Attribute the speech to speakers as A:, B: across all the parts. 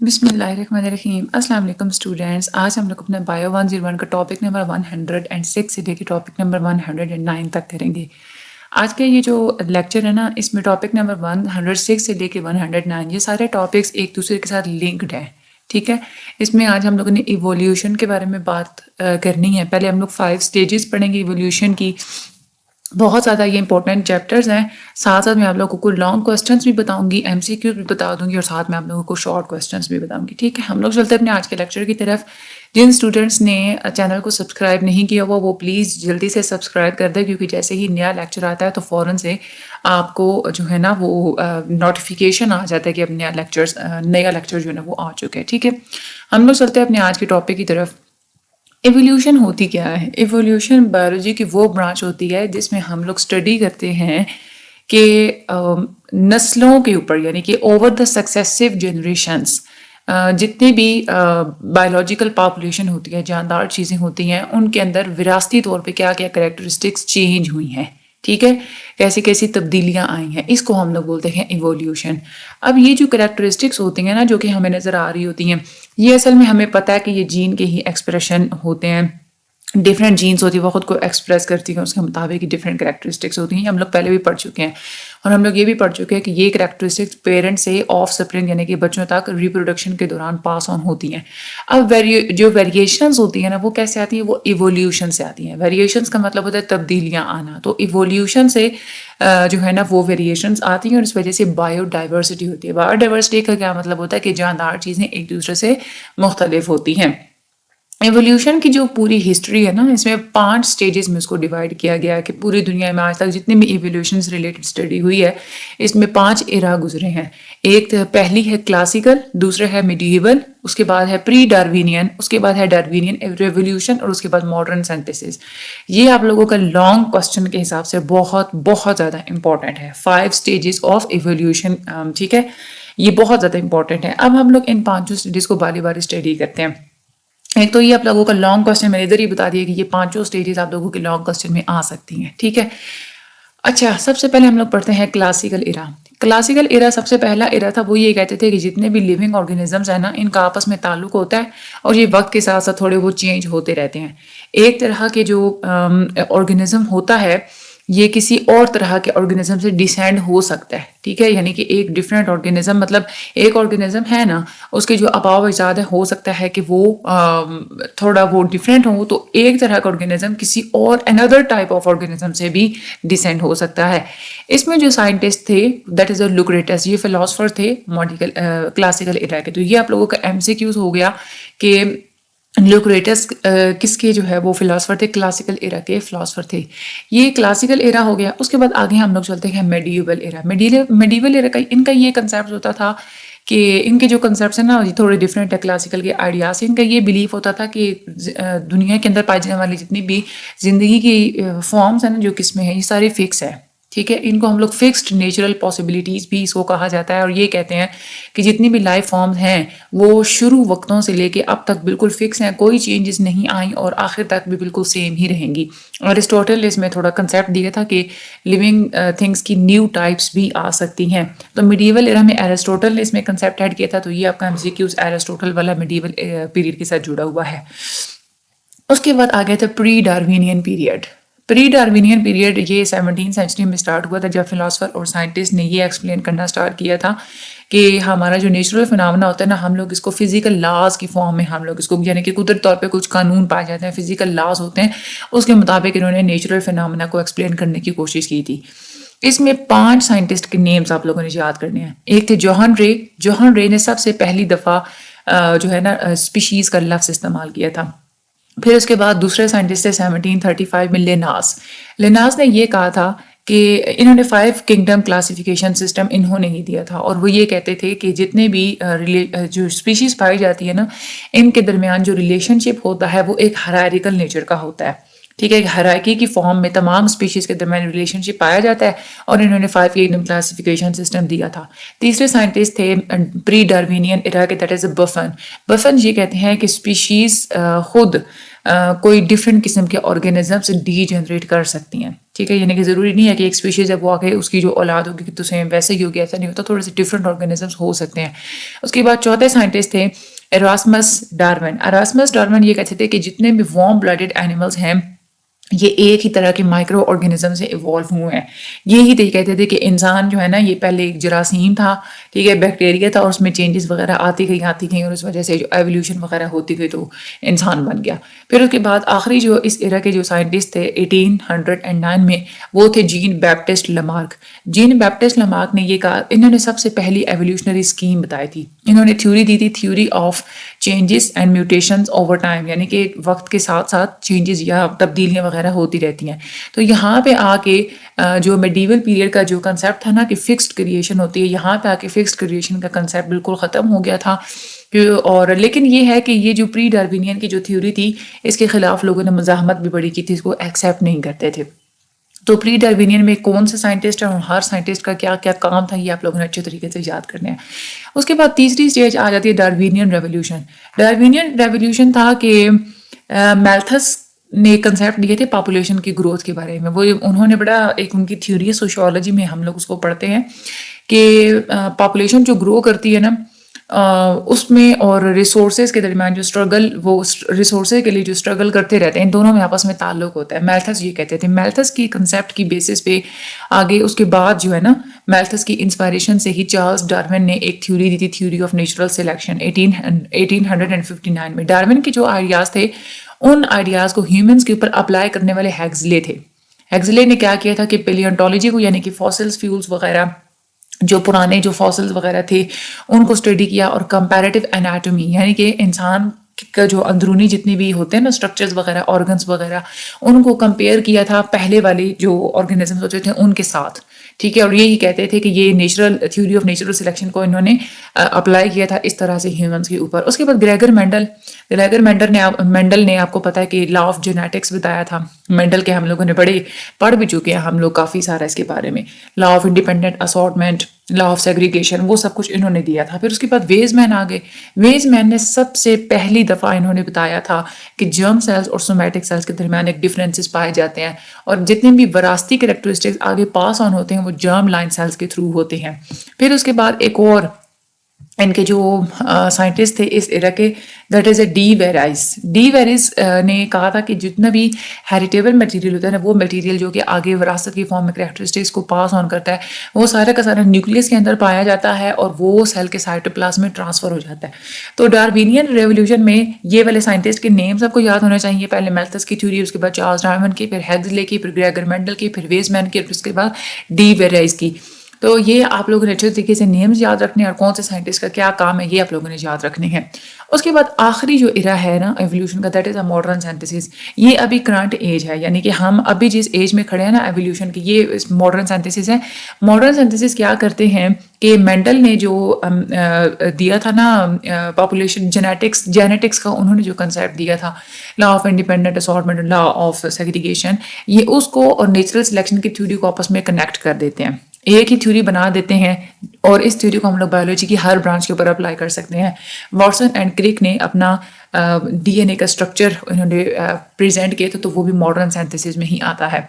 A: بسم اللہ الرحمن الرحیم. السلام علیکم اسٹوڈینٹس. آج ہم لوگ اپنا بایو 101 کا ٹاپک نمبر 106 سے لے کے ٹاپک نمبر 109 تک کریں گے. آج کا یہ جو لیکچر ہے نا، اس میں ٹاپک نمبر 106 سے لے کے 109 یہ سارے ٹاپکس ایک دوسرے کے ساتھ لنکڈ ہیں. ٹھیک ہے، اس میں آج ہم لوگوں نے ایولیوشن کے بارے میں بات کرنی ہے. پہلے ہم لوگ 5 سٹیجز پڑھیں گے ایولیوشن کی. بہت زیادہ یہ امپورٹنٹ چیپٹرز ہیں. ساتھ ساتھ میں آپ لوگوں کو لانگ کوسچنس بھی بتاؤں گی، ایم سی کیو بھی بتا دوں گی، اور ساتھ میں آپ لوگوں کو شارٹ کوسچنس بھی بتاؤں گی. ٹھیک ہے، ہم لوگ چلتے ہیں اپنے آج کے لیکچر کی طرف. جن اسٹوڈنٹس نے چینل کو سبسکرائب نہیں کیا ہوا وہ پلیز جلدی سے سبسکرائب کر دیں، کیونکہ جیسے ہی نیا لیکچر آتا ہے تو فوراً سے آپ کو جو ہے نا وہ نوٹیفیکیشن آ جاتا ہے کہ اب نیا لیکچر جو ہے نا وہ آ چکا ہے. ٹھیک ہے، ہم لوگ چلتے ہیں اپنے آج کے ٹاپک کی طرف. ایولیوشن ہوتی کیا ہے؟ ایولیوشن بایولوجی کی وہ برانچ ہوتی ہے جس میں ہم لوگ اسٹڈی کرتے ہیں کہ نسلوں کے اوپر، یعنی کہ اوور دا سکسیسو جنریشنس جتنے بھی بایولوجیکل پاپولیشن ہوتی ہے، جاندار چیزیں ہوتی ہیں، ان کے اندر وراثتی طور پہ کیا کیا کریکٹرسٹکس چینج ہوئی ہیں. ٹھیک ہے، کیسی کیسی تبدیلیاں آئی ہیں، اس کو ہم لوگ بولتے ہیں ایولیوشن. اب یہ جو کریکٹرسٹکس ہوتی ہیں نا، جو کہ ہمیں نظر آ رہی ہوتی ہیں، یہ اصل میں ہمیں پتہ ہے کہ یہ جین کے ہی ایکسپریشن ہوتے ہیں. ڈفرینٹ جینس ہوتی ہیں، وہ خود کو ایکسپریس کرتی ہیں، اس کے مطابق ڈفرینٹ کریکٹرسٹکس ہوتی ہیں. ہم لوگ پہلے بھی پڑھ چکے ہیں، اور ہم لوگ یہ بھی پڑھ چکے ہیں کہ یہ کریکٹرسٹکس پیرنٹ سے آف سپرنگ یعنی کہ بچوں تک ریپروڈکشن کے دوران پاس آن ہوتی ہیں. اب جو ویریشنز ہوتی ہیں نا، وہ کیسے آتی ہیں؟ وہ ایولیوشن سے آتی ہیں. ویریشنز کا مطلب ہوتا ہے تبدیلیاں آنا. تو ایولیوشن سے جو ہے نا وہ ویریشنز آتی ہیں، اور اس وجہ سے بایو ڈائیورسٹی ہوتی ہے. بایو ڈائیورسٹی کا کیا مطلب ہوتا ہے؟ کہ جاندار چیزیں ایک دوسرے سے مختلف ہوتی ہیں. ایولیوشن کی جو پوری ہسٹری ہے نا، اس میں 5 سٹیجز میں اس کو ڈیوائڈ کیا گیا ہے کہ پوری دنیا میں آج تک جتنے بھی ایولیوشن سے ریلیٹڈ اسٹڈی ہوئی ہے، اس میں 5 ایرا گزرے ہیں. ایک پہلی ہے کلاسیکل، دوسرا ہے میڈیول، اس کے بعد ہے پری ڈاروینین، اس کے بعد ہے ڈاروینین ریولیوشن، اور اس کے بعد ماڈرن سینتھسس. یہ آپ لوگوں کا لانگ کوسچن کے حساب سے بہت بہت زیادہ امپورٹنٹ ہے. 5 سٹیجز آف ایولیوشن. ٹھیک ہے، یہ بہت زیادہ امپورٹنٹ ہے. اب ہم لوگ ان 5 سٹیجز کو باری باری اسٹڈی کرتے ہیں. ایک تو یہ آپ لوگوں کا لانگ کوسچن میں ادھر ہی بتا دیا کہ یہ 5 سٹیجز آپ لوگوں کے لانگ کوسچن میں آ سکتی ہیں. ٹھیک ہے، اچھا، سب سے پہلے ہم لوگ پڑھتے ہیں کلاسیکل ایرا. کلاسیکل ایرا سب سے پہلا ایرا تھا. وہ یہ کہتے تھے کہ جتنے بھی لیونگ آرگینزمز ہیں نا، ان کا آپس میں تعلق ہوتا ہے، اور یہ وقت کے ساتھ ساتھ تھوڑے وہ چینج ہوتے رہتے ہیں. ایک طرح کے جو آرگینزم ہوتا ہے، یہ کسی اور طرح کے آرگینزم سے ڈیسینڈ ہو سکتا ہے. ٹھیک ہے، یعنی کہ ایک ڈفرینٹ آرگینزم، مطلب ایک آرگینزم ہے نا، اس کے جو آباء و اجداد ہو سکتا ہے کہ وہ تھوڑا وہ ڈفرینٹ ہو، تو ایک طرح کا آرگینزم کسی اور اندر ٹائپ آف آرگینزم سے بھی ڈیسینڈ ہو سکتا ہے. اس میں جو سائنٹسٹ تھے، دیٹ از لوکریٹس، یہ فلاسفر تھے کلاسیکل ایرا کے. تو یہ آپ لوگوں کا ایم سی کیوز ہو گیا کہ لوکریٹس کس کے جو ہے وہ فلاسفر تھے؟ کلاسیکل ایرا کے فلاسفر تھے. یہ کلاسیکل ایرا ہو گیا. اس کے بعد آگے ہم لوگ چلتے ہیں میڈیول ایرا. میڈیول ایرا کا ان کا یہ کنسیپٹ ہوتا تھا کہ ان کے جو کنسیپٹس ہیں نا تھوڑے ڈفرینٹ ہے کلاسیکل کے آئیڈیاز. ان کا یہ بلیف ہوتا تھا کہ دنیا کے اندر پائی جانے والی جتنی بھی زندگی کی فارمز ہیں نا، جو قسمیں ہیں، یہ ساری فکس ہیں. ٹھیک ہے، ان کو ہم لوگ فکسڈ نیچرل پاسبلٹیز بھی اس کو کہا جاتا ہے. اور یہ کہتے ہیں کہ جتنی بھی لائف فارمز ہیں وہ شروع وقتوں سے لے کے اب تک بالکل فکس ہیں، کوئی چینجز نہیں آئیں، اور آخر تک بھی بالکل سیم ہی رہیں گی. ارسطوٹل اس میں تھوڑا کنسیپٹ دیا تھا کہ لیونگ تھنگس کی نیو ٹائپس بھی آ سکتی ہیں. تو میڈیول ایرا میں ارسطوٹل نے اس میں کنسیپٹ ایڈ کیا تھا. تو یہ آپ کا ایم سی کیوز ارسطوٹل والا میڈیول پیریڈ کے ساتھ جڑا ہوا ہے. اس کے بعد آ گیا تھا پری ڈاروینین پیریڈ. پری ڈاروینین پیریڈ یہ 17 سینچری میں اسٹارٹ ہوا تھا، جب فلاسفر اور سائنٹسٹ نے یہ ایکسپلین کرنا اسٹارٹ کیا تھا کہ ہمارا جو نیچرل فنامنا ہوتا ہے نا، ہم لوگ اس کو فزیکل لاز کی فارم میں ہم لوگ اس کو، یعنی کہ قدرتی طور پہ کچھ قانون پائے جاتے ہیں، فزیکل لاز ہوتے ہیں، اس کے مطابق انہوں نے نیچرل فنامنا کو ایکسپلین کرنے کی کوشش کی تھی. اس میں 5 سائنٹسٹ کے نیمز آپ لوگوں نے یاد کرنے ہیں. ایک تھے جوہان رے. جوہان رے نے سب سے پہلی دفعہ جو ہے نا اسپیشیز کا لفظ استعمال کیا تھا. پھر اس کے بعد دوسرے سائنٹسٹ تھے 1735 میں لیناس. لیناس نے یہ کہا تھا کہ انہوں نے 5 کنگڈم کلاسیفیکیشن سسٹم انہوں نے ہی دیا تھا، اور وہ یہ کہتے تھے کہ جتنے بھی جو اسپیشیز پائی جاتی ہے نا، ان کے درمیان جو ریلیشن شپ ہوتا ہے وہ ایک ہرائریکل نیچر کا ہوتا ہے. ٹھیک ہے، ہرائرکی کی فارم میں تمام اسپیشیز کے درمیان ریلیشن شپ پایا جاتا ہے، اور انہوں نے 5 کنگڈم کلاسیفیکیشن سسٹم دیا تھا. تیسرے سائنٹسٹ تھے پری ڈاروینین ایرا کے، دیٹ از بفن. بفن یہ کہتے ہیں کہ اسپیشیز خود کوئی ڈفرینٹ قسم کے آرگینزمس ڈی جنریٹ کر سکتی ہیں. ٹھیک ہے, یعنی کہ ضروری نہیں ہے کہ ایک اسپیشیز جب وہ آ کے اس کی جو اولاد ہوگی کہ تو سیم ویسے ہی ہوگی, ایسا نہیں ہوتا, تھوڑے سے ڈفرینٹ آرگینزمس ہو سکتے ہیں. اس کے بعد چوتھے سائنٹسٹ تھے ایراسمس ڈارون. ایراسمس ڈارون یہ کہتے تھے کہ جتنے بھی وارم بلڈڈ اینیملز ہیں یہ ایک ہی طرح کے مائکرو آرگینزم سے ایوالو ہوئے ہیں. یہی تو کہتے تھے کہ انسان جو ہے نا یہ پہلے ایک جراثیم تھا, ٹھیک ہے, بیکٹیریا تھا, اور اس میں چینجز وغیرہ آتی گئی اور اس وجہ سے جو ایولیوشن وغیرہ ہوتی گئی تو انسان بن گیا. پھر اس کے بعد آخری جو اس ایرا کے جو سائنٹسٹ تھے 1809 میں وہ تھے جین بیپٹسٹ لمارک. جین بیپٹسٹ لمارک نے یہ کہا, انہوں نے سب سے پہلی ایولیوشنری اسکیم بتائی تھی. انہوں نے تھیوری دی تھی, theory of changes and mutations over time, یعنی کہ وقت کے ساتھ ساتھ چینجز یا تبدیلیاں وغیرہ ہوتی رہتی ہیں. تو یہاں پہ آ کے جو میڈیول پیریڈ کا جو کنسیپٹ تھا نا کہ فکسڈ کریشن ہوتی ہے, یہاں پہ آ کے فکسڈ کریشن کا کنسیپٹ بالکل ختم ہو گیا تھا. اور لیکن یہ ہے کہ یہ جو پری ڈارونین کی جو تھیوری تھی اس کے خلاف لوگوں نے مزاحمت بھی بڑی کی تھی, اس کو ایکسیپٹ نہیں کرتے تھے. تو پری ڈارونین میں کون سے سائنٹسٹ ہیں اور ہر سائنٹسٹ کا کیا کیا کام تھا یہ آپ لوگوں نے اچھے طریقے سے یاد کرنے ہیں. اس کے بعد تیسری اسٹیج آ جاتی ہے ڈارونین ریولیوشن. ڈارونین ریولیوشن تھا کہ میلتھس نے کنسیپٹ دیے تھے پاپولیشن کی گروتھ کے بارے میں. وہ انہوں نے بڑا ایک ان کی تھیوری ہے, سوشیولوجی میں ہم لوگ اس کو پڑھتے ہیں کہ پاپولیشن جو گرو کرتی ہے نا اس میں اور ریسورسز کے درمیان جو اسٹرگل, وہ ریسورسز کے لیے جو اسٹرگل کرتے رہتے ہیں, ان دونوں میں آپس میں تعلق ہوتا ہے. میلتھس یہ کہتے تھے. میلتھس کی کنسیپٹ کی بیسس پہ آگے اس کے بعد جو ہے نا میلتھس کی انسپائریشن سے ہی چارلس ڈارون نے ایک تھیوری دی تھی, تھیوری آف نیچرل سلیکشن 1859 میں. ڈارون کے جو آئیڈیاز تھے ان آئیڈیاز کو ہیومنس کے اوپر اپلائی کرنے والے ہیگزلے تھے. ہیگزلے نے کیا کیا تھا کہ پیلیونٹولوجی کو, یعنی کہ فاسلز فیولز وغیرہ, جو پرانے جو فاسلز وغیرہ تھے ان کو اسٹڈی کیا, اور کمپیریٹیو اناٹومی یعنی کہ انسان کا جو اندرونی جتنی بھی ہوتے ہیں نا اسٹرکچرز وغیرہ, آرگنس وغیرہ, ان کو کمپیئر کیا تھا پہلے والے جو آرگنزمز ہوتے تھے ان کے ساتھ. ٹھیک ہے, اور یہی کہتے تھے کہ یہ natural theory of natural selection کو انہوں نے اپلائی کیا تھا اس طرح سے ہیومنس کے اوپر. اس کے بعد گریگر مینڈل نے آپ کو پتا ہے کہ لا آف جینیٹکس بتایا تھا. مینڈل کے ہم لوگوں نے پڑھ بھی چکے ہیں ہم لوگ کافی سارا اس کے بارے میں. Law of independent assortment, law of segregation, وہ سب کچھ انہوں نے دیا تھا. پھر اس کے بعد ویز مین آ گئے. ویز مین نے سب سے پہلی دفعہ انہوں نے بتایا تھا کہ جرم سیلز اور سومیٹک سیلز کے درمیان ایک ڈفرینسز پائے جاتے ہیں, اور جتنے بھی وراثتی کریکٹرسٹکس آگے پاس آن ہوتے ہیں وہ جرم لائن سیلز کے تھرو ہوتے ہیں. پھر اس کے بعد ایک اور ان کے جو سائنٹسٹ تھے اس ایرا کے, دیٹ از اے ڈی ویرائز. ڈی ویرائز نے کہا تھا کہ جتنا بھی ہیریٹیبل میٹیریل ہوتا ہے نا, وہ میٹیریل جو کہ آگے وراثت کی فارم میں کریکٹرسٹکس کو پاس آن کرتا ہے, وہ سارا کا سارا نیوکلیس کے اندر پایا جاتا ہے اور وہ سیل کے سائٹوپلازم میں ٹرانسفر ہو جاتا ہے. تو ڈارونین ریولیوشن میں یہ والے سائنٹسٹ کے نیمز آپ کو یاد ہونا چاہیے. پہلے میلتھس کی تھیوری, اس کے بعد چارلس ڈارون کی, پھر ہیگزلے کی, پھر گریگر مینڈل کی, پھر ویز مین کی, اور اس کے بعد ڈی ویرائز کی. تو یہ آپ لوگوں نے اچھے طریقے سے نیمز یاد رکھنے اور کون سے سائنٹسٹ کا کیا کام ہے یہ آپ لوگوں نے یاد رکھنے ہیں. اس کے بعد آخری جو ایرا ہے نا ایولیوشن کا, دیٹ از اے ماڈرن سائنٹسس. یہ ابھی کرنٹ ایج ہے, یعنی کہ ہم ابھی جس ایج میں کھڑے ہیں نا ایولیوشن کی, یہ ماڈرن سائنٹسس ہے. ماڈرن سائنٹسس کیا کرتے ہیں کہ مینڈل نے جو دیا تھا نا پاپولیشن جینیٹکس کا, انہوں نے جو کنسیپٹ دیا تھا law of independent assortment, law of segregation, یہ اس کو اور نیچرل سلیکشن کی تھیوری کو آپس میں کنیکٹ کر دیتے ہیں, ایک ہی تھیوری بنا دیتے ہیں, اور اس تھیوری کو ہم لوگ بایولوجی کی ہر برانچ کے اوپر اپلائی کر سکتے ہیں. واٹسن اینڈ کرک نے اپنا ڈی این اے کا اسٹرکچر انہوں نے پریزنٹ کیا تھا, تو وہ بھی ماڈرن سائنتھسس میں ہی آتا ہے.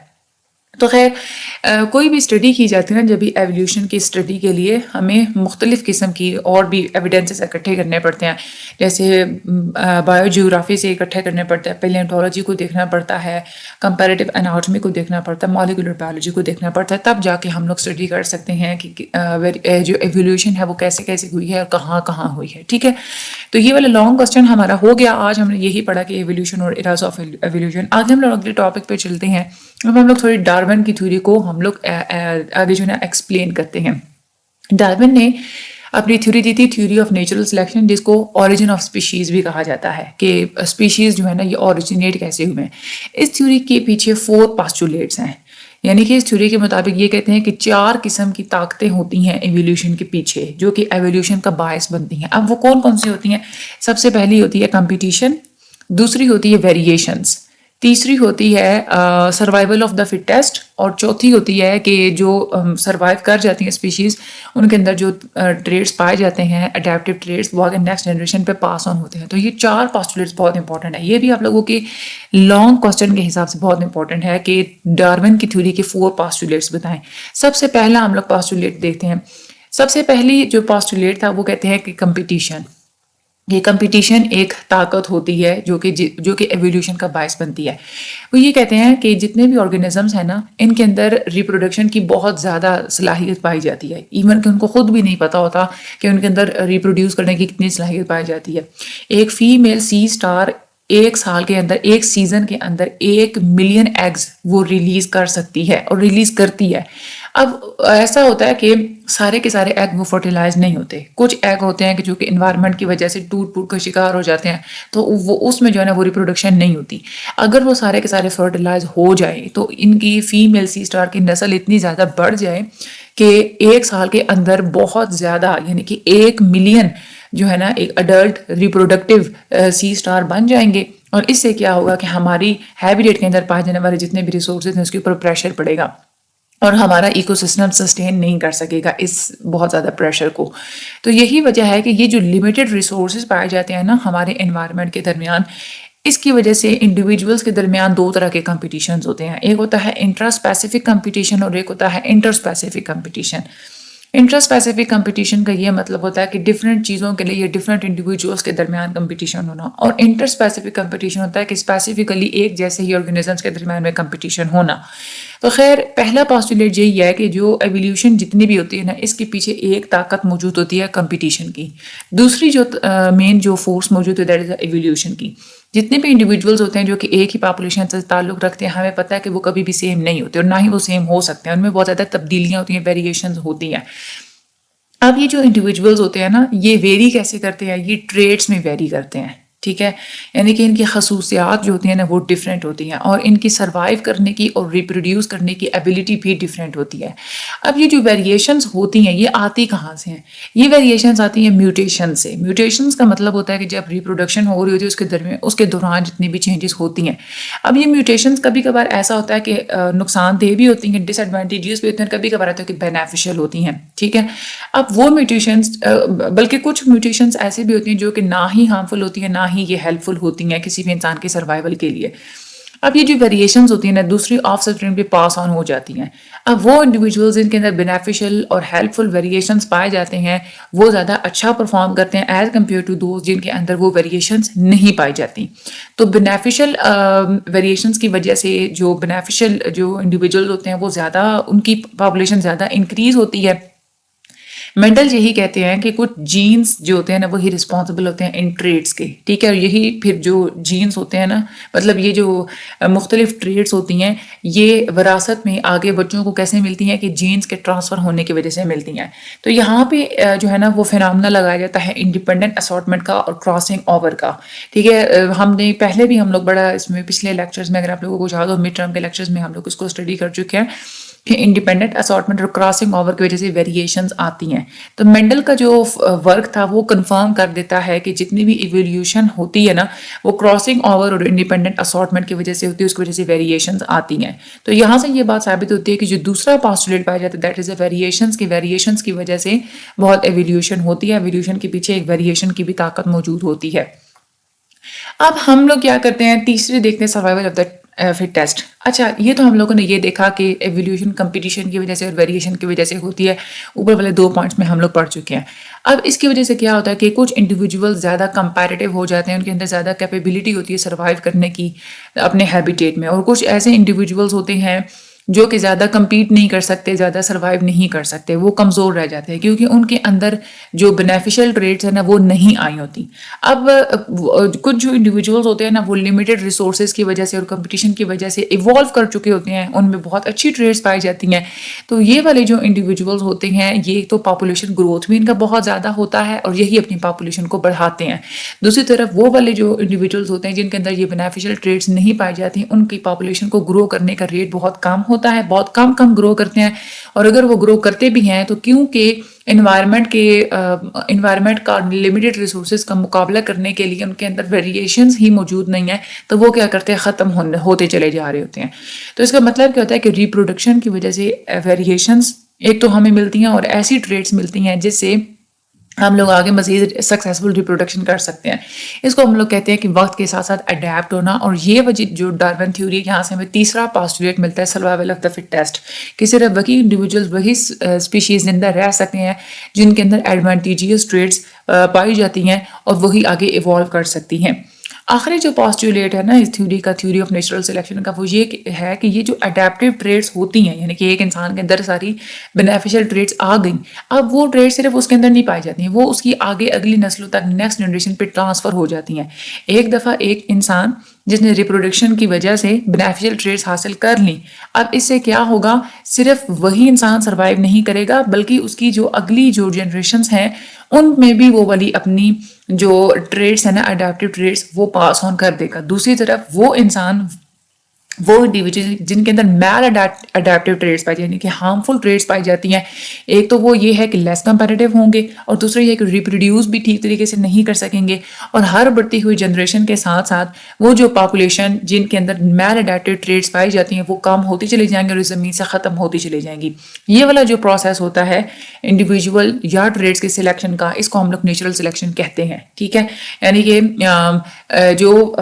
A: تو خیر کوئی بھی اسٹڈی کی جاتی ہے نا, جب بھی ایولیوشن کی اسٹڈی کے لیے ہمیں مختلف قسم کی اور بھی ایویڈنسز اکٹھے کرنے پڑتے ہیں. جیسے بایو جیوگرافی سے اکٹھے کرنے پڑتے ہیں, پیلینٹولوجی کو دیکھنا پڑتا ہے, کمپیریٹیو اناٹمی کو دیکھنا پڑتا ہے, مالیکولر بایولوجی کو دیکھنا پڑتا ہے, تب جا کے ہم لوگ اسٹڈی کر سکتے ہیں کہ جو ایولیوشن ہے وہ کیسے کیسے ہوئی ہے اور کہاں کہاں ہوئی ہے. ٹھیک ہے, تو یہ والا لانگ کوسچن ہمارا ہو گیا. آج ہم نے یہی پڑھا کہ ایولیوشن اور ایراز آف ایولیوشن. آج ہم لوگ اگلے ٹاپک پہ چلتے ہیں. اب ہم لوگ تھوڑی ڈارون کی تھیوری کو ہم لوگ آگے جو ہے نا ایکسپلین کرتے ہیں. ڈارون نے اپنی تھیوری دی تھی, تھیوری آف نیچرل سلیکشن, جس کو اوریجن آف اسپیشیز بھی کہا جاتا ہے, کہ اسپیشیز جو ہے نا یہ اوریجنیٹ کیسے ہوئے ہیں. اس تھیوری کے پیچھے 4 پاسچولیٹس ہیں, یعنی کہ اس تھیوری کے مطابق یہ کہتے ہیں کہ 4 قسم کی طاقتیں ہوتی ہیں ایولیوشن کے پیچھے, جو کہ ایولیوشن کا باعث بنتی ہیں. اب وہ کون کون سی ہوتی ہیں؟ سب سے پہلی ہوتی ہے کمپٹیشن, دوسری ہوتی ہے ویریشنز, تیسری ہوتی ہے سروائیول آف دا فٹیسٹ، اور چوتھی ہوتی ہے کہ جو سروائیو کر جاتی ہیں اسپیشیز، ان کے اندر جو ٹریٹس پائے جاتے ہیں اڈیپٹیو ٹریٹس، وہ آگے نیکسٹ جنریشن پہ پاس آن ہوتے ہیں. تو یہ 4 پاسٹولیٹس بہت امپورٹنٹ ہے. یہ بھی آپ لوگوں کے لانگ کوسچن کے حساب سے بہت امپورٹنٹ ہے کہ ڈارون کی تھیوری کے 4 پاسٹولیٹس بتائیں. سب سے پہلا ہم لوگ پاسٹولیٹ دیکھتے ہیں. سب سے پہلی جو پاسٹولیٹ تھا وہ کہتے ہیں کہ کمپٹیشن. یہ کمپٹیشن ایک طاقت ہوتی ہے جو کہ ایولیوشن کا باعث بنتی ہے. وہ یہ کہتے ہیں کہ جتنے بھی آرگینزمس ہیں نا، ان کے اندر ریپروڈکشن کی بہت زیادہ صلاحیت پائی جاتی ہے. ایون کہ ان کو خود بھی نہیں پتا ہوتا کہ ان کے اندر ریپروڈیوس کرنے کی کتنی صلاحیت پائی جاتی ہے. ایک فیمیل سی اسٹار ایک سال کے اندر، ایک سیزن کے اندر 1 ملین ایگز وہ ریلیز کر سکتی ہے اور ریلیز کرتی ہے. اب ایسا ہوتا ہے کہ سارے کے سارے ایگ وہ فرٹیلائز نہیں ہوتے. کچھ ایگ ہوتے ہیں کہ جو کہ انوائرمنٹ کی وجہ سے ٹوٹ کا شکار ہو جاتے ہیں، تو وہ اس میں جو ہے نا وہ ریپروڈکشن نہیں ہوتی. اگر وہ سارے کے سارے فرٹیلائز ہو جائے تو ان کی فیمیل سی اسٹار کی نسل اتنی زیادہ بڑھ جائے کہ 1 سال کے اندر بہت زیادہ، یعنی کہ 1 ملین جو ہے نا ایک اڈلٹ ریپروڈکٹیو سی اسٹار بن جائیں گے. اور اس سے کیا ہوگا کہ ہماری ہیبیٹیٹ کے اندر پائے جانے والے جتنے بھی ریسورسز ہیں اس کے اوپر پریشر پڑے گا، اور ہمارا ایکو سسٹم سسٹین نہیں کر سکے گا اس بہت زیادہ پریشر کو. تو یہی وجہ ہے کہ یہ جو لمیٹڈ ریسورسز پائے جاتے ہیں نا ہمارے انوائرمنٹ کے درمیان، اس کی وجہ سے انڈیویجولس کے درمیان 2 طرح کے کمپٹیشنز ہوتے ہیں. ایک ہوتا ہے انٹرا اسپیسیفک کمپٹیشن اور ایک ہوتا ہے interspecific competition. Interspecific competition کا یہ مطلب ہوتا ہے کہ ڈفرینٹ چیزوں کے لیے ڈفرینٹ انڈیویجولس کے درمیان کمپٹیشن ہونا، اور انٹر اسپیسیفک کمپٹیشن ہوتا ہے کہ اسپیسیفکلی ایک جیسے ہی آرگینزمس کے درمیان میں کمپٹیشن ہونا. تو خیر پہلا پاسٹولیٹ یہی ہے کہ جو ایولیوشن جتنی بھی ہوتی ہے نا، اس کے پیچھے ایک طاقت موجود ہوتی ہے کمپٹیشن کی. دوسری جو مین جو فورس موجود ہے دیٹ از ایولیوشن کی. جتنے بھی انڈیویجولز ہوتے ہیں جو کہ ایک ہی پاپولیشن سے تعلق رکھتے ہیں، ہمیں پتہ ہے کہ وہ کبھی بھی سیم نہیں ہوتے اور نہ ہی وہ سیم ہو سکتے ہیں. ان میں بہت زیادہ تبدیلیاں ہوتی ہیں، ویریشنز ہوتی ہیں. اب یہ جو انڈیویجولز ہوتے ہیں نا، یہ ویری کیسے کرتے ہیں؟ یہ ٹریٹس میں ویری کرتے ہیں. ٹھیک ہے، یعنی کہ ان کی خصوصیات جو ہوتی ہیں نا وہ ڈفرینٹ ہوتی ہیں، اور ان کی سروائیو کرنے کی اور ریپروڈیوس کرنے کی ایبیلٹی بھی ڈفرینٹ ہوتی ہے. اب یہ جو ویریشنز ہوتی ہیں یہ آتی کہاں سے ہیں؟ یہ ویریشنز آتی ہیں میوٹیشن سے. میوٹیشنز کا مطلب ہوتا ہے کہ جب ریپروڈکشن ہو رہی ہوتی ہے اس کے دوران جتنی بھی چینجز ہوتی ہیں. اب یہ میوٹیشنز کبھی کبھار ایسا ہوتا ہے کہ نقصان دہ بھی ہوتی ہیں، ڈس ایڈوانٹیجز بھی ہوتے ہیں، کبھی کبھار ہوتا ہے کہ بینیفیشل ہوتی ہیں. ٹھیک ہے، اب وہ میوٹیشنز بلکہ کچھ میوٹیشنز ایسے بھی ہوتی ہیں جو کہ نہ ہی ہارمفل ہوتی ہیں نہ ہی یہ ہیلپ فل ہوتی ہیں کسی بھی انسان کے سروائیول کے لیے. اب یہ جو ویریشنز ہوتی ہیں نا دوسری آف اسپرنگ پہ پاس آن ہو جاتی ہیں. اب وہ انڈیویجولز جن کے اندر بینیفیشل اور ہیلپ فل ویریشنز پائے جاتے ہیں وہ زیادہ اچھا پرفارم کرتے ہیں ایز کمپیئر ٹو دوز جن کے اندر وہ ویریشنز نہیں پائی جاتی. تو بینیفیشل ویریشنز کی وجہ سے جو بینیفیشل جو انڈیویجولز ہوتے ہیں وہ زیادہ، ان کی پاپولیشن زیادہ انکریز ہوتی ہے. مینڈل یہی کہتے ہیں کہ کچھ جینز جو ہوتے ہیں نا وہی رسپانسبل ہوتے ہیں ان ٹریٹس کے. ٹھیک ہے، اور یہی پھر جو جینز ہوتے ہیں نا، مطلب یہ جو مختلف ٹریٹس ہوتی ہیں یہ وراثت میں آگے بچوں کو کیسے ملتی ہیں کہ جینز کے ٹرانسفر ہونے کی وجہ سے ملتی ہیں. تو یہاں پہ جو ہے نا وہ فینامنا لگایا جاتا ہے انڈیپینڈنٹ اسارٹمنٹ کا اور کراسنگ اوور کا. ٹھیک ہے، ہم نے پہلے بھی ہم لوگ بڑا اس میں پچھلے لیکچرز میں اگر آپ لوگوں کو یاد ہو مڈ ٹرم کے لیکچرز میں ہم لوگ اس کو اسٹڈی کر چکے ہیں کہ انڈیپینڈنٹ اسارٹمنٹ اور کراسنگ اوور کی وجہ سے ویریشنز آتی ہیں. تو مینڈل کا جو ورک تھا وہ کنفرم کر دیتا ہے کہ جتنی بھی ایولیوشن ہوتی ہے نا وہ کراسنگ اوور اور انڈیپینڈنٹ اسارٹمنٹ کی وجہ سے ہوتی ہے، اس کی وجہ سے ویریشنز آتی ہیں. تو یہاں سے یہ بات ثابت ہوتی ہے کہ جو دوسرا پاسٹولیٹ پایا جاتا ہے دیٹ از اے ویریشنز کی وجہ سے بہت ایولیوشن ہوتی ہے. ایولیوشن کے پیچھے ایک ویریشن کی بھی طاقت موجود ہوتی ہے. اب ہم لوگ کیا کرتے ہیں، تیسرے دیکھتے ہیں سروائیول آف دا فٹیسٹ. اچھا، یہ تو ہم لوگوں نے یہ دیکھا کہ ایولیوشن کمپٹیشن کی وجہ سے اور ویریشن کی وجہ سے ہوتی ہے. اوپر والے 2 پوائنٹس میں ہم لوگ پڑھ چکے ہیں. اب اس کی وجہ سے کیا ہوتا ہے کہ کچھ انڈیویجول زیادہ کمپیریٹیو ہو جاتے ہیں، ان کے اندر زیادہ کیپیبلٹی ہوتی ہے سروائیو کرنے کی اپنے ہیبیٹیٹ میں، اور کچھ ایسے انڈیویجولز ہوتے ہیں جو کہ زیادہ کمپیٹ نہیں کر سکتے، زیادہ سروائیو نہیں کر سکتے، وہ کمزور رہ جاتے ہیں کیونکہ ان کے اندر جو بینیفیشل ٹریٹس ہیں نا وہ نہیں آئی ہوتی. اب کچھ جو انڈیویجولز ہوتے ہیں نا وہ لمیٹڈ ریسورسز کی وجہ سے اور کمپٹیشن کی وجہ سے ایوالو کر چکے ہوتے ہیں، ان میں بہت اچھی ٹریٹس پائی جاتی ہیں. تو یہ والے جو انڈیویجولز ہوتے ہیں یہ تو پاپولیشن گروتھ بھی ان کا بہت زیادہ ہوتا ہے اور یہی اپنی پاپولیشن کو بڑھاتے ہیں. دوسری طرف وہ والے جو انڈیویجولز ہوتے ہیں جن کے اندر یہ بینیفیشل ٹریٹس نہیں پائی جاتی، ان کی پاپولیشن کو گرو کرنے کا ریٹ بہت کم ہوتا ہوتا ہے, بہت کم گرو کرتے ہیں, اور اگر وہ گرو کرتے بھی ہیں تو کیونکہ انوائرمنٹ کا لمیٹڈ ریسورسز کا مقابلہ کرنے کے لیے ان کے اندر ویریشنز ہی موجود نہیں ہیں, تو وہ کیا کرتے ہیں, ختم ہوتے چلے جا رہے ہوتے ہیں. تو اس کا مطلب کیا ہوتا ہے کہ ریپروڈکشن کی وجہ سے ویریشنز ایک تو ہمیں ملتی ہیں, اور ایسی ٹریٹس ملتی ہیں جس سے ہم لوگ آگے مزید سکسیزفل ریپروڈکشن کر سکتے ہیں. اس کو ہم لوگ کہتے ہیں کہ وقت کے ساتھ ساتھ اڈیپٹ ہونا. اور یہ وجہ جو ڈارون تھیوری ہے, یہاں سے ہمیں تیسرا پاسٹولیٹ ملتا ہے, سروائیول آف دا فٹیسٹ, کہ صرف وہی انڈیویجولز, وہی اسپیشیز زندہ رہ سکتے ہیں جن کے اندر ایڈوانٹیجیس ٹریٹس پائی جاتی ہیں, اور وہی آگے ایوالو کر سکتی ہیں. آخری جو پاسٹولیٹ ہے نا اس تھیوری کا, تھیوری آف نیچرل سلیکشن کا, وہ یہ ہے کہ یہ جو اڈیپٹیو ٹریٹس ہوتی ہیں, یعنی کہ ایک انسان کے اندر ساری بینیفیشل ٹریٹس آ گئیں, اب وہ ٹریٹس صرف اس کے اندر نہیں پائی جاتی ہیں, وہ اس کی آگے اگلی نسلوں تک, نیکسٹ جنریشن پہ ٹرانسفر ہو جاتی ہیں. ایک دفعہ ایک انسان جس نے ریپروڈکشن کی وجہ سے بینیفیشل ٹریٹس حاصل کر لیں, اب اس سے کیا ہوگا, صرف وہی انسان سروائیو نہیں کرے گا بلکہ اس کی جو اگلی جو جنریشنز ہیں ان میں بھی وہ والی اپنی جو ٹریٹس ہیں نا, اڈیپٹیو ٹریٹس, وہ پاس آن کر دے گا. دوسری طرف وہ انسان, وہ انڈیویجول جن کے اندر میل اڈیپٹیو ٹریٹس پائی جاتی ہیں, یعنی کہ ہارمفل ٹریٹس پائی جاتی ہیں, ایک تو وہ یہ ہے کہ لیس کمپیٹیو ہوں گے, اور دوسرا یہ کہ ریپروڈیوس بھی ٹھیک طریقے سے نہیں کر سکیں گے, اور ہر بڑھتی ہوئی جنریشن کے ساتھ ساتھ وہ جو پاپولیشن جن کے اندر میل اڈیپٹیو ٹریٹس پائی جاتی ہیں وہ کم ہوتی چلی جائیں گے, اور اس زمین سے ختم ہوتی چلی جائیں گی. یہ والا جو پروسیس ہوتا ہے انڈیویجول یا ٹریٹس کے سلیکشن کا, اس کو ہم لوگ نیچرل سلیکشن کہتے ہیں. ٹھیک ہے, یعنی کہ جو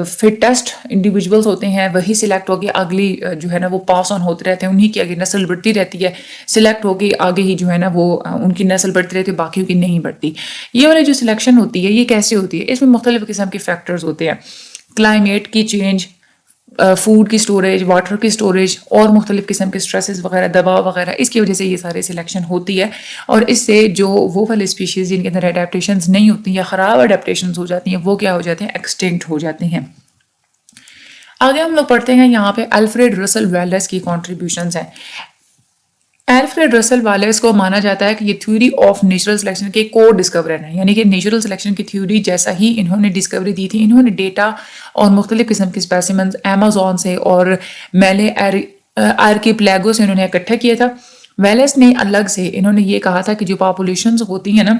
A: فٹیسٹ انڈیویجولس ہوتے ہیں وہی سلیکٹ ہو کے اگلی جو ہے نا وہ پاس آن ہوتے رہتے ہیں, انہی کی آگے نسل بڑھتی رہتی ہے, سلیکٹ ہو کے آگے ہی جو ہے نا وہ ان کی نسل بڑھتی رہتی ہے, باقیوں کی نہیں بڑھتی. یہ والی جو سلیکشن ہوتی ہے یہ کیسے ہوتی ہے, اس میں مختلف قسم کے فیکٹرز ہوتے ہیں, کلائمیٹ کی چینج, فوڈ کی سٹوریج, واٹر کی سٹوریج, اور مختلف قسم کے سٹریسز وغیرہ, دباؤ وغیرہ, اس کی وجہ سے یہ سارے سلیکشن ہوتی ہے. اور اس سے جو وہ والے اسپیشیز جن کے اندر اڈیپٹیشنز نہیں ہوتی یا خراب اڈیپٹیشنز ہو جاتی ہیں وہ کیا ہو جاتے ہیں, ایکسٹنکٹ ہو جاتے ہیں. آگے ہم لوگ پڑھتے ہیں یہاں پہ الفریڈ رسل ویلس کی کنٹریبیوشنز ہیں. الفریڈ رسل ویلس کو مانا جاتا ہے کہ یہ تھیوری آف نیچرل سلیکشن کے کو ڈسکورر ہیں, یعنی کہ نیچرل سلیکشن کی تھیوری جیسا ہی انہوں نے ڈسکوری دی تھی. انہوں نے ڈیٹا اور مختلف قسم کے اسپیسیمنز ایمیزون سے اور میلے آرکیپلیگو سے انہوں نے اکٹھا کیا تھا. ویلس نے الگ سے انہوں نے یہ کہا تھا کہ جو پاپولیشنز ہوتی ہیں نا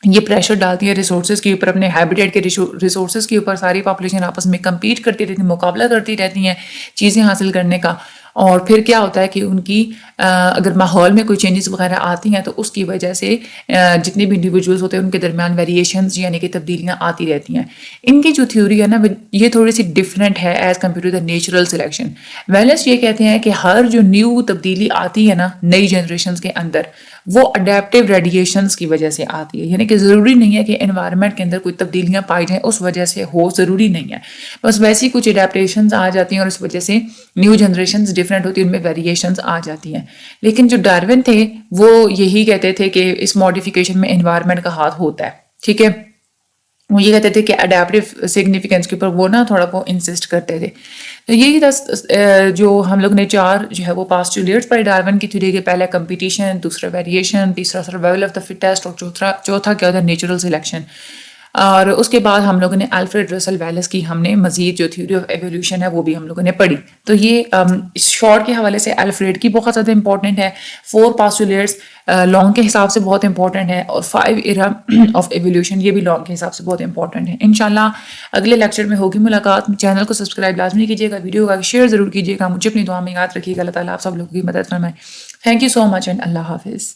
A: یہ پریشر ڈالتی ہے ریسورسز کے اوپر, اپنے ہیبیٹیٹ کے ریسورسز کے اوپر, ساری پاپولیشن آپس میں کمپیٹ کرتی رہتی ہیں, مقابلہ کرتی رہتی ہیں چیزیں حاصل کرنے کا. اور پھر کیا ہوتا ہے کہ ان کی اگر ماحول میں کوئی چینجز وغیرہ آتی ہیں تو اس کی وجہ سے جتنے بھی انڈیویجولز ہوتے ہیں ان کے درمیان ویریشنز یعنی کہ تبدیلیاں آتی رہتی ہیں. ان کی جو تھیوری ہے نا یہ تھوڑی سی ڈفرینٹ ہے as compare to the natural selection. Wallace یہ کہتے ہیں کہ ہر جو نیو تبدیلی آتی ہے نا نئی جنریشنز کے اندر وہ اڈیپٹیو ریڈیشنز کی وجہ سے آتی ہے, یعنی کہ ضروری نہیں ہے کہ انوائرمنٹ کے اندر کوئی تبدیلیاں پائی جائیں اس وجہ سے ہو, ضروری نہیں ہے, بس ویسی کچھ اڈیپٹیشنز آ جاتی ہیں اور اس وجہ سے نیو جنریشنز ڈفرینٹ ہوتی ہیں, ان میں ویریشنز آ جاتی ہیں. لیکن جو ڈارون تھے وہ یہی کہتے تھے کہ اس ماڈیفیکیشن میں انوائرمنٹ کا ہاتھ ہوتا ہے. ٹھیک ہے, وہ یہ کہتے تھے کہ اڈیپٹیو سگنیفیکینس کے اوپر وہ نا تھوڑا وہ انسسٹ کرتے تھے. تو یہی جو ہم لوگ نے چار جو ہے وہ پاسٹولیٹس پڑھے ڈارون کی تھیوری کے, پہلا کمپٹیشن, دوسرا ویریشن, تیسرا سروائیول آف دا فٹیسٹ, اور چوتھا کیا ہوتا ہے نیچرل سلیکشن. اور اس کے بعد ہم لوگوں نے الفریڈ رسل ویلس کی ہم نے مزید جو تھیوری آف ایولیوشن ہے وہ بھی ہم لوگوں نے پڑھی. تو یہ شارٹ کے حوالے سے الفریڈ کی بہت زیادہ امپورٹنٹ ہے, 4 پاسٹولیٹس لانگ کے حساب سے بہت امپورٹنٹ ہے, اور 5 ایرا آف ایولیوشن یہ بھی لانگ کے حساب سے بہت امپورٹنٹ ہے. انشاءاللہ اگلے لیکچر میں ہوگی ملاقات. چینل کو سبسکرائب لازمی کیجیے گا, ویڈیو کا شیئر ضرور کیجیے گا, مجھے اپنی دعا میں یاد رکھیے گا. اللہ تعالیٰ آپ سب لوگوں کی مدد فرمائے. Thank you so much and اللہ حافظ.